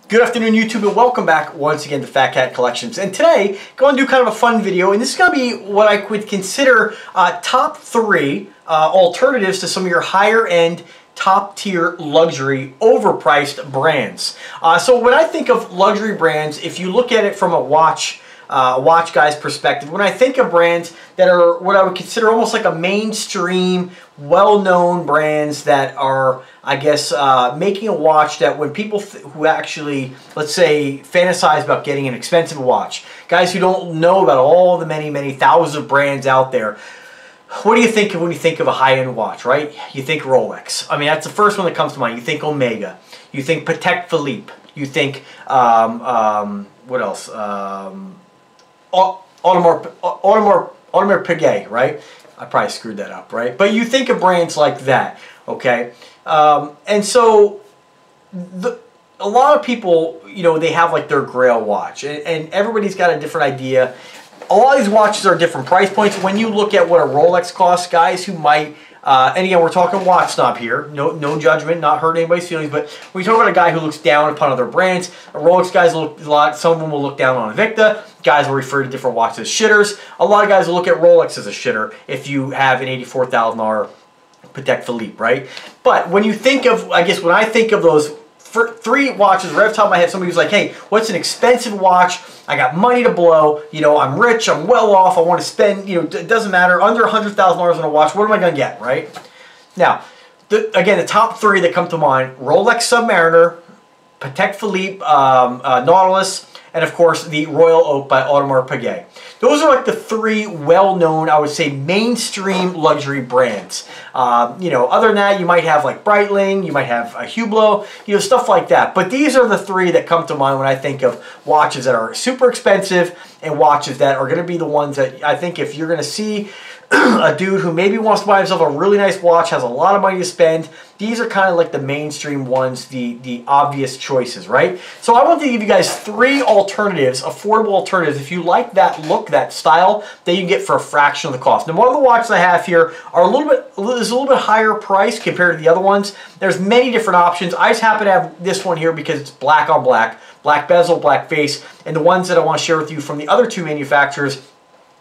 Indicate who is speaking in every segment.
Speaker 1: Good afternoon, YouTube, and welcome back once again to Fat Cat Collections. And today, going to do kind of a fun video, and this is going to be what I would consider top 3 alternatives to some of your higher-end, top-tier luxury, overpriced brands. So when I think of luxury brands, if you look at it from a watch guy's perspective, when I think of brands that are what I would consider almost like a mainstream, well-known brands that are, I guess, making a watch that when people who actually, let's say, fantasize about getting an expensive watch, guys who don't know about all the many thousands of brands out there, what do you think of when you think of a high-end watch, right? You think Rolex. I mean, that's the first one that comes to mind. You think Omega. You think Patek Philippe. You think, what else? Audemars Piguet, right? I probably screwed that up, right? But you think of brands like that, okay? And so a lot of people, you know, they have like their grail watch, and everybody's got a different idea. A lot of these watches are different price points. When you look at what a Rolex costs, guys who might, and again, we're talking watch snob here. No judgment, not hurt anybody's feelings. But when you talk about a guy who looks down upon other brands, Rolex guys look a lot. Some of them will look down on INVICTA. Guys will refer to different watches as shitters. A lot of guys will look at Rolex as a shitter if you have an $84,000 Patek Philippe, right? But when you think of, I guess when I think of those 3 watches right off the top of my head, somebody was like, hey, what's an expensive watch? I got money to blow, you know, I'm rich, I'm well off, I want to spend, you know, it doesn't matter, under $100,000 on a watch, what am I going to get, right? Now, again, the top 3 that come to mind, Rolex Submariner, Patek Philippe, Nautilus, and of course the Royal Oak by Audemars Piguet. Those are like the 3 well-known, I would say, mainstream luxury brands. You know, other than that, you might have like Breitling, you might have a Hublot, you know, stuff like that. But these are the 3 that come to mind when I think of watches that are super expensive and watches that are going to be the ones that I think if you're going to see a dude who maybe wants to buy himself a really nice watch, has a lot of money to spend, these are kind of like the mainstream ones, the obvious choices, right? So I want to give you guys 3 alternatives, affordable alternatives, if you like that look, that style, that you can get for a fraction of the cost. Now, one of the watches I have here are a little bit higher price compared to the other ones. There's many different options. I just happen to have this one here because it's black on black, black bezel, black face, and the ones that I want to share with you from the other 2 manufacturers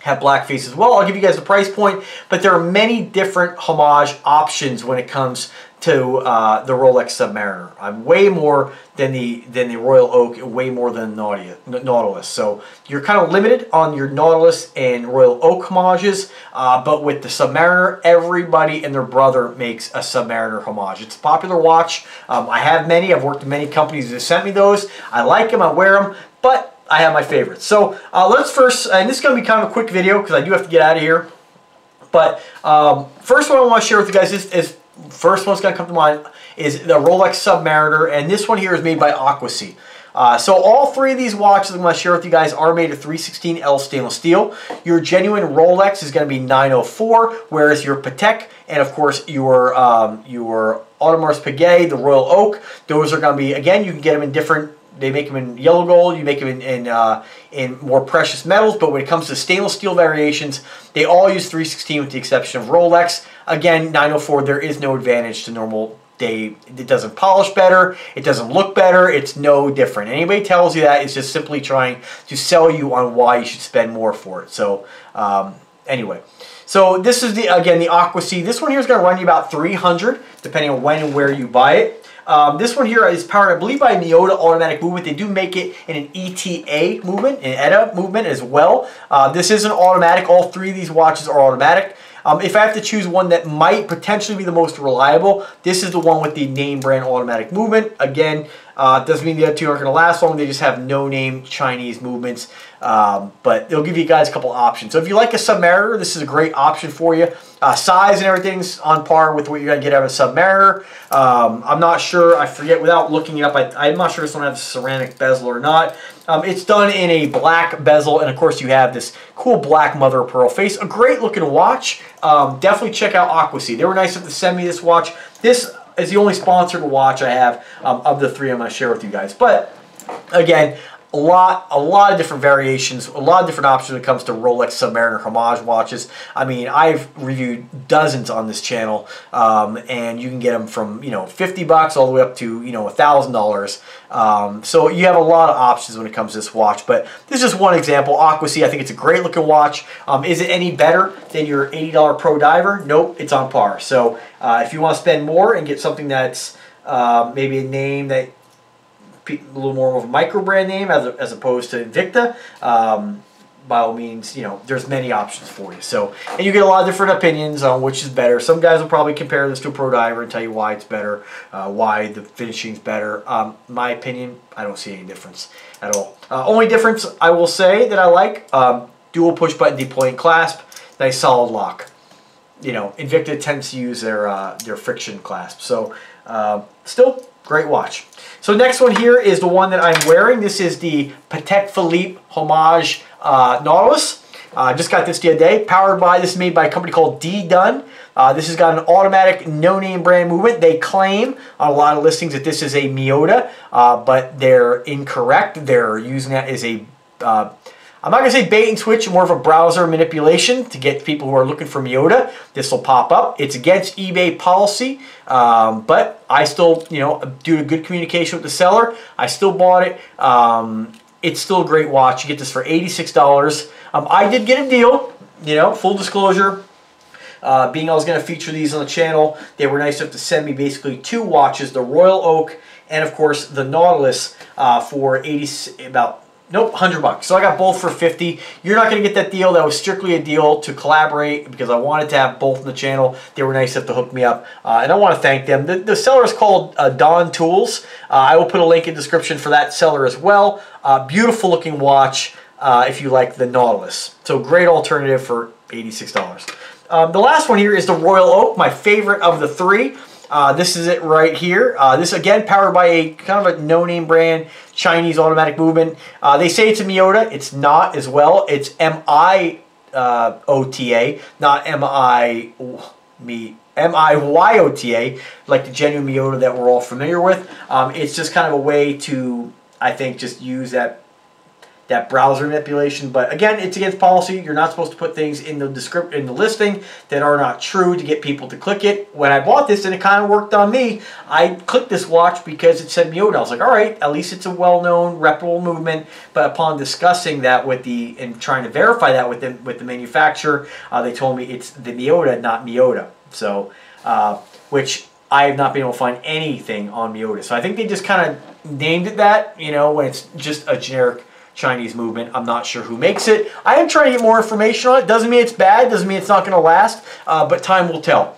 Speaker 1: have black face as well. I'll give you guys the price point, but there are many different Homage options when it comes to the Rolex Submariner. I'm way more than the Royal Oak, way more than Nautilus. So you're kind of limited on your Nautilus and Royal Oak Homages, but with the Submariner, everybody and their brother makes a Submariner Homage. It's a popular watch. I have many. I've worked with many companies that sent me those. I like them. I wear them, but I have my favorites. So let's first, and this is going to be kind of a quick video because I do have to get out of here. But first one I want to share with you guys is first one's going to come to mind is the Rolex Submariner, and this one here is made by Aquasea. So all 3 of these watches I'm going to share with you guys are made of 316L stainless steel. Your genuine Rolex is going to be 904, whereas your Patek and of course your Audemars Piguet, the Royal Oak, those are going to be, again, you can get them in different. They make them in yellow gold, you make them in more precious metals, but when it comes to stainless steel variations, they all use 316 with the exception of Rolex. Again, 904, there is no advantage to normal day. It doesn't polish better, it doesn't look better, it's no different. Anybody tells you that, it's just simply trying to sell you on why you should spend more for it. So, anyway. So this is, again, the Aquasea. This one here is going to run you about $300, depending on when and where you buy it. This one here is powered, I believe, by Miyota Automatic Movement. They do make it in an ETA movement, an ETA movement as well. This is an automatic. All 3 of these watches are automatic. If I have to choose one that might potentially be the most reliable, this is the one with the name brand automatic movement. Again, doesn't mean the other 2 aren't going to last long. They just have no-name Chinese movements. But they'll give you guys a couple options. So if you like a Submariner, this is a great option for you. Size and everything's on par with what you're going to get out of a Submariner. I'm not sure. I forget. Without looking it up, I'm not sure this one has a ceramic bezel or not. It's done in a black bezel, and of course you have this cool black mother of pearl face. A great looking watch. Definitely check out Aquasea. They were nice enough to send me this watch. This is the only sponsored watch I have of the 3 I'm going to share with you guys. But again, a lot of different variations, a lot of different options when it comes to Rolex Submariner Homage watches. I mean, I've reviewed dozens on this channel, and you can get them from, you know, 50 bucks all the way up to, you know, $1,000. So you have a lot of options when it comes to this watch, but this is just one example. Aquasea, I think it's a great looking watch. Is it any better than your $80 Pro Diver? Nope, it's on par. So if you want to spend more and get something that's maybe a name that a little more of a micro brand name as opposed to INVICTA, by all means, you know, there's many options for you. So, and you get a lot of different opinions on which is better. Some guys will probably compare this to a Pro Diver and tell you why it's better, why the finishing's better. My opinion, I don't see any difference at all. Only difference I will say that I like, dual push button deploying clasp, nice solid lock. You know, INVICTA tends to use their friction clasp. So, still great watch. So next one here is the one that I'm wearing. This is the Patek Philippe Homage Nautilus. Just got this the other day. This is made by a company called D Dunn. This has got an automatic no-name brand movement. They claim on a lot of listings that this is a Miyota, but they're incorrect. They're using that as a I'm not going to say bait and switch, more of a browser manipulation to get people who are looking for Miyota. This will pop up. It's against eBay policy, but I still, you know, due to good communication with the seller, I still bought it. It's still a great watch. You get this for $86. I did get a deal, you know, full disclosure. Being I was going to feature these on the channel, they were nice enough to send me basically 2 watches, the Royal Oak and of course the Nautilus for $100. So I got both for $50. You're not going to get that deal. That was strictly a deal to collaborate because I wanted to have both on the channel. They were nice enough to hook me up, and I want to thank them. The seller is called Don Tools. I will put a link in the description for that seller as well. Beautiful looking watch if you like the Nautilus. So great alternative for $86. The last one here is the Royal Oak, my favorite of the 3. This is it right here. This again powered by a kind of a no-name brand Chinese automatic movement. They say it's a Miyota. It's not as well. It's M-I-O-T-A, not M-I-Y-O-T-A, like the genuine Miyota that we're all familiar with. It's just kind of a way to, I think, just use that browser manipulation. But again, it's against policy. You're not supposed to put things in the listing that are not true to get people to click it. When I bought this, and it kind of worked on me, I clicked this watch because it said Miyota. I was like, all right, at least it's a well-known, reputable movement. But upon discussing that and trying to verify that with the manufacturer, they told me it's the Miyota, not Miyota. So, which I have not been able to find anything on Miyota. So I think they just kind of named it that, you know, when it's just a generic Chinese movement. I'm not sure who makes it. I am trying to get more information on it. Doesn't mean it's bad. Doesn't mean it's not going to last. But time will tell.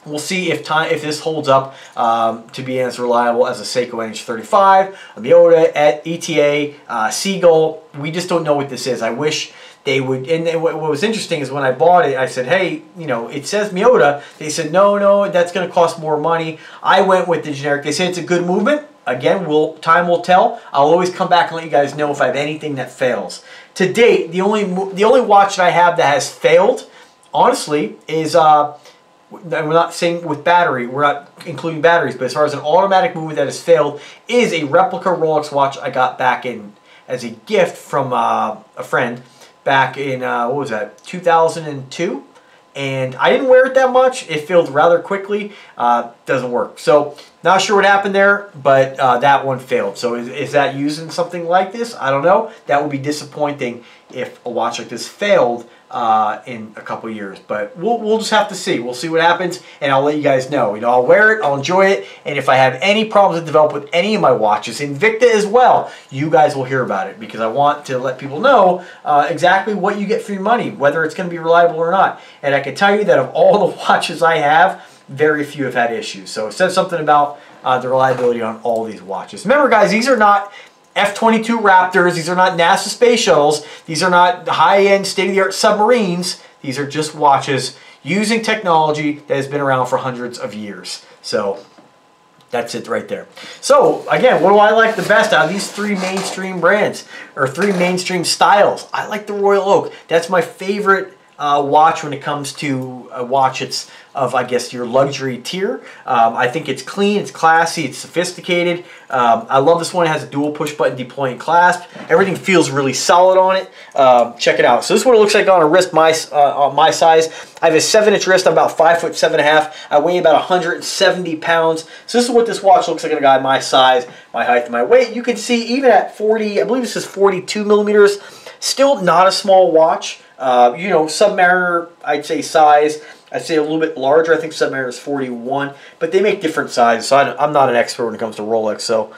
Speaker 1: We'll see if this holds up to be as reliable as a Seiko NH35, a Miyota, ETA, Seagull. We just don't know what this is. I wish they would. And what was interesting is when I bought it, I said, hey, you know, it says Miyota. They said, no, that's going to cost more money. I went with the generic. They said it's a good movement. Again, time will tell. I'll always come back and let you guys know if I have anything that fails. To date, the only watch that I have that has failed, honestly, is we're not saying with battery, we're not including batteries, but as far as an automatic movement that has failed, is a replica Rolex watch I got back in as a gift from a friend back in what was that, 2002. And I didn't wear it that much. It failed rather quickly. Doesn't work. So not sure what happened there, but that one failed. So is that using something like this? I don't know. That would be disappointing if a watch like this failed in a couple years. But we'll just have to see. We'll see what happens, and I'll let you guys know. You know, I'll wear it, I'll enjoy it, and if I have any problems that develop with any of my watches, INVICTA as well, you guys will hear about it because I want to let people know exactly what you get for your money, whether it's going to be reliable or not. And I can tell you that of all the watches I have, very few have had issues. So it says something about the reliability on all these watches. Remember, guys, these are not F-22 Raptors. These are not NASA space shuttles. These are not high-end, state-of-the-art submarines. These are just watches using technology that has been around for hundreds of years. So that's it right there. So again, what do I like the best out of these 3 mainstream brands or 3 mainstream styles? I like the Royal Oak. That's my favorite watch when it comes to a watch. It's of, I guess, your luxury tier. I think it's clean, it's classy, it's sophisticated. I love this one. It has a dual push button deploying clasp. Everything feels really solid on it. Check it out. So this is what it looks like on a wrist on my size. I have a 7-inch wrist. I'm about 5'7.5". I weigh about 170 pounds. So this is what this watch looks like on a guy my size, my height, and my weight. You can see even at 40, I believe this is 42 millimeters, still not a small watch. You know, Submariner, I'd say size. I'd say a little bit larger. I think Submariner is 41, but they make different sizes. So I'm not an expert when it comes to Rolex. So,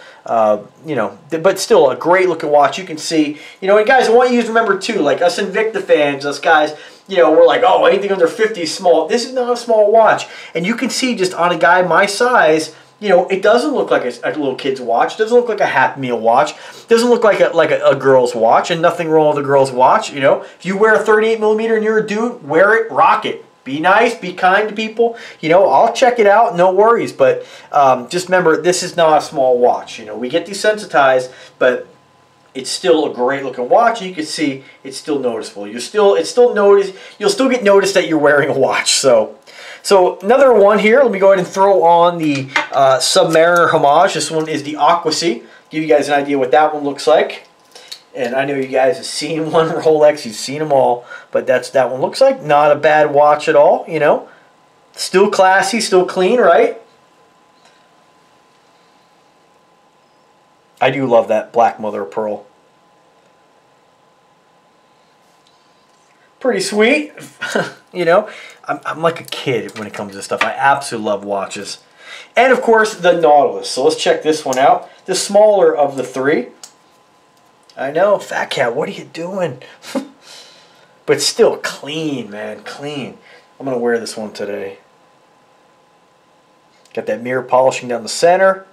Speaker 1: you know, but still a great looking watch. You can see, you know, and guys, I want you to remember too, like us Invicta fans, us guys, you know, we're like, oh, anything under 50 is small. This is not a small watch. And you can see just on a guy my size, you know, it doesn't look like a little kid's watch. It doesn't look like a Happy Meal watch. It doesn't look like a girl's watch, and nothing wrong with a girl's watch. You know, if you wear a 38 millimeter and you're a dude, wear it, rock it. Be nice, be kind to people. You know, I'll check it out, no worries. But just remember, this is not a small watch. You know, we get desensitized, but it's still a great looking watch. You can see it's still noticeable. You'll still get noticed that you're wearing a watch. So another one here. Let me go ahead and throw on the Submariner Homage. This one is the Aqua Sea. Give you guys an idea what that one looks like. And I know you guys have seen one Rolex. You've seen them all. But that's that one looks like. Not a bad watch at all, you know. Still classy, still clean, right? I do love that black mother of pearl. Pretty sweet. You know, I'm like a kid when it comes to this stuff. I absolutely love watches. And of course, the Nautilus. So let's check this one out. The smaller of the three. I know, Fat Cat, what are you doing? But still clean, man, clean. I'm going to wear this one today. Got that mirror polishing down the center.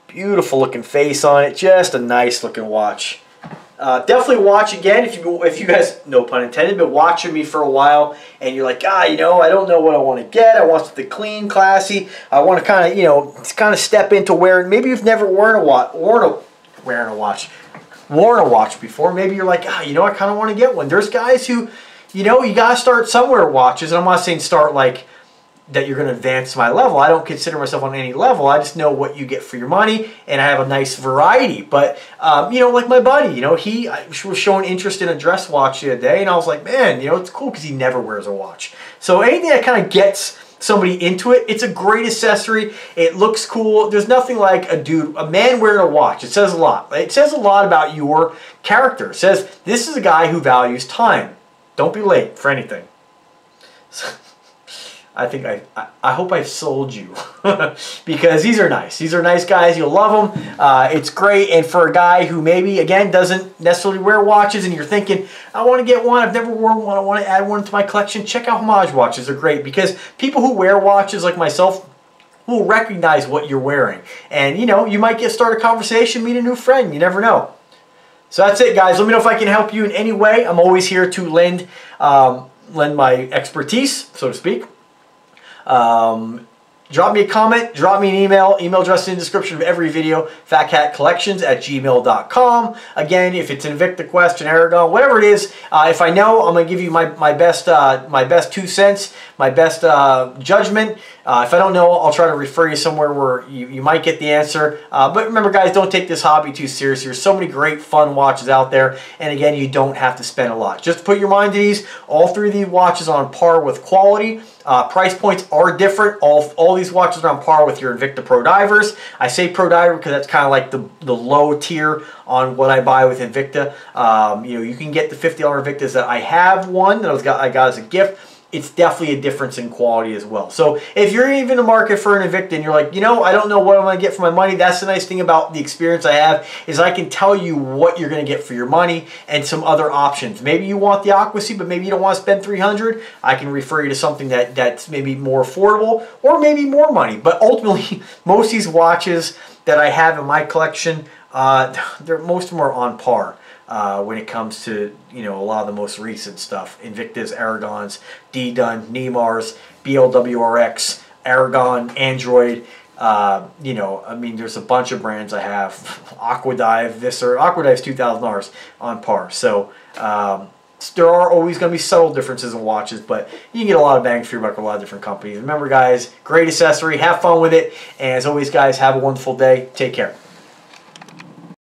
Speaker 1: Beautiful looking face on it. Just a nice looking watch. Definitely watch again if you guys, no pun intended, been watching me for a while and you're like, you know, I don't know what I want to get. I want something clean, classy. I want to kind of, you know, step into wearing. Maybe you've never worn a watch before. Maybe you're like, you know, I kind of want to get one. There's guys who, you know, you got to start somewhere with watches. And I'm not saying start like that you're going to advance my level. I don't consider myself on any level. I just know what you get for your money, and I have a nice variety. But, you know, like my buddy, you know, he was showing interest in a dress watch the other day, and I was like, man, you know, it's cool because he never wears a watch. So anything that kind of gets somebody into it, it's a great accessory. It looks cool. There's nothing like a man wearing a watch. It says a lot. It says a lot about your character. It says this is a guy who values time. Don't be late for anything. I think I hope I've sold you because these are nice. These are nice guys. You'll love them. It's great. And for a guy who maybe, again, doesn't necessarily wear watches and you're thinking, I want to get one. I've never worn one. I want to add one to my collection. Check out Homage watches. They're great because people who wear watches like myself will recognize what you're wearing. And, you know, you might start a conversation, meet a new friend. You never know. So that's it, guys. Let me know if I can help you in any way. I'm always here to lend my expertise, so to speak. Drop me a comment, drop me an email address in the description of every video, phatcatcollections@gmail.com. Again, if it's an Invicta question, Aragon, whatever it is, if I know, I'm going to give you my best 2 cents, my best judgment. If I don't know, I'll try to refer you somewhere where you might get the answer. But remember, guys, don't take this hobby too seriously. There's so many great fun watches out there, and again, you don't have to spend a lot. Just to put your mind at ease, all three of these watches are on par with quality. Price points are different. All these watches are on par with your Invicta Pro Divers. I say Pro Diver because that's kind of like the low tier on what I buy with Invicta. You know, you can get the $50 Invictas that I have one that I got as a gift. It's definitely a difference in quality as well. So if you're even in the market for an Invicta and you're like, you know, I don't know what I'm going to get for my money, that's the nice thing about the experience I have is I can tell you what you're going to get for your money and some other options. Maybe you want the Aqua Sea, but maybe you don't want to spend $300. I can refer you to something that's maybe more affordable or maybe more money. But ultimately, most of these watches that I have in my collection, most of them are on par. When it comes to, you know, a lot of the most recent stuff. Invictas, Aragons, D-Dun, Neymars, BLWRX, Aragon, Android. You know, I mean, there's a bunch of brands I have. Aquadive, Aquadive's $2,000 on par. So, there are always going to be subtle differences in watches, but you can get a lot of bang for your buck with a lot of different companies. Remember, guys, great accessory. Have fun with it. And as always, guys, have a wonderful day. Take care.